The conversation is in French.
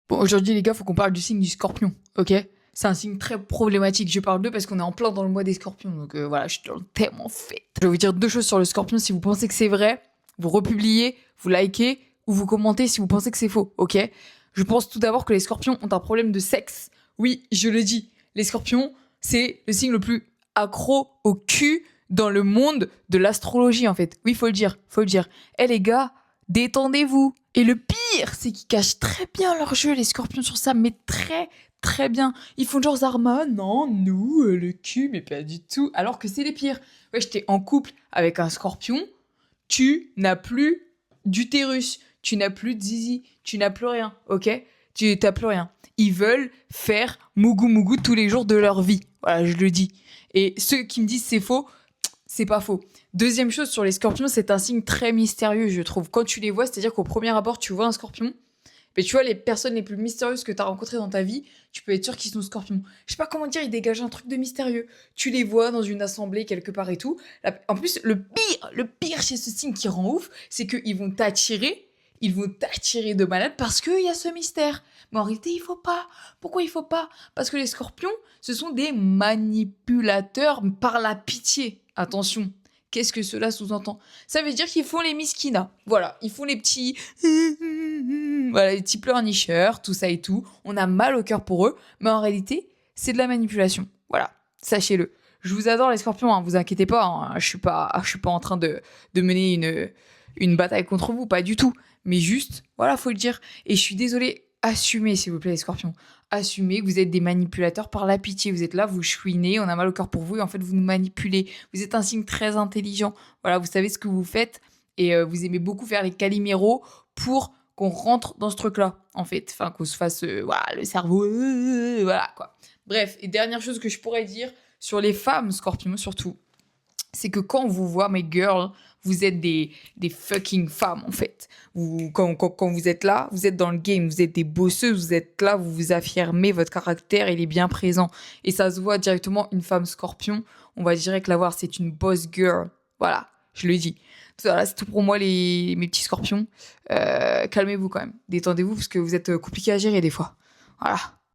Bon, aujourd'hui, les gars, faut qu'on parle du signe du scorpion, ok? C'est un signe très problématique. Je parle d'eux parce qu'on est en plein dans le mois des scorpions. Donc voilà, je suis dans le thème en fait. Je vais vous dire deux choses sur le scorpion. Si vous pensez que c'est vrai, vous republiez, vous likez ou vous commentez si vous pensez que c'est faux, ok? Je pense tout d'abord que les scorpions ont un problème de sexe. Oui, je le dis. Les scorpions, c'est le signe le plus accro au cul dans le monde de l'astrologie en fait. Oui, faut le dire, faut le dire. Eh les gars, détendez-vous. Et le pire, c'est qu'ils cachent très bien leur jeu, les scorpions, sur ça, mais très, très bien. Ils font genre Zarma, non, nous, le cul, mais pas du tout. Alors que c'est les pires. Ouais, j'étais en couple avec un scorpion, tu n'as plus d'utérus, tu n'as plus de zizi, tu n'as plus rien, ok? Tu n'as plus rien. Ils veulent faire mougou mougou tous les jours de leur vie. Voilà, je le dis. Et ceux qui me disent c'est faux, c'est pas faux. Deuxième chose sur les scorpions, c'est un signe très mystérieux, je trouve. Quand tu les vois, c'est-à-dire qu'au premier abord, tu vois un scorpion, mais tu vois les personnes les plus mystérieuses que tu as rencontrées dans ta vie, tu peux être sûr qu'ils sont scorpions. Je sais pas comment dire, ils dégagent un truc de mystérieux. Tu les vois dans une assemblée quelque part et tout. En plus, le pire chez ce signe qui rend ouf, c'est qu'ils vont t'attirer, ils vont t'attirer de malade parce qu'il y a ce mystère. Mais en réalité, il faut pas. Pourquoi il faut pas? Parce que les scorpions, ce sont des manipulateurs par la pitié. Attention, qu'est-ce que cela sous-entend? Ça veut dire qu'ils font les miskinas. Voilà, ils font les petits... Voilà, les petits pleurnicheurs, tout ça et tout. On a mal au cœur pour eux, mais en réalité, c'est de la manipulation. Voilà, sachez-le. Je vous adore les scorpions, hein, vous inquiétez pas, hein, je suis pas en train de mener une bataille contre vous, pas du tout. Mais juste, voilà, faut le dire. Et je suis désolée, assumez s'il vous plaît les scorpions. Assumez que vous êtes des manipulateurs par la pitié. Vous êtes là, vous chouinez, on a mal au cœur pour vous et en fait vous nous manipulez. Vous êtes un signe très intelligent. Voilà, vous savez ce que vous faites et vous aimez beaucoup faire les caliméros pour qu'on rentre dans ce truc-là, en fait. Enfin, qu'on se fasse, voilà, le cerveau, voilà, quoi. Bref, et dernière chose que je pourrais dire sur les femmes scorpions, surtout, c'est que quand on vous voit, mes girls, vous êtes des fucking femmes, en fait. Quand vous êtes là, vous êtes dans le game, vous êtes des bosseuses, vous êtes là, vous vous affirmez, votre caractère, il est bien présent. Et ça se voit directement, une femme scorpion, on va direct la voir, c'est une boss girl. Voilà, je le dis. Voilà, c'est tout pour moi, mes petits scorpions. Calmez-vous quand même, détendez-vous, parce que vous êtes compliqués à gérer des fois. Voilà.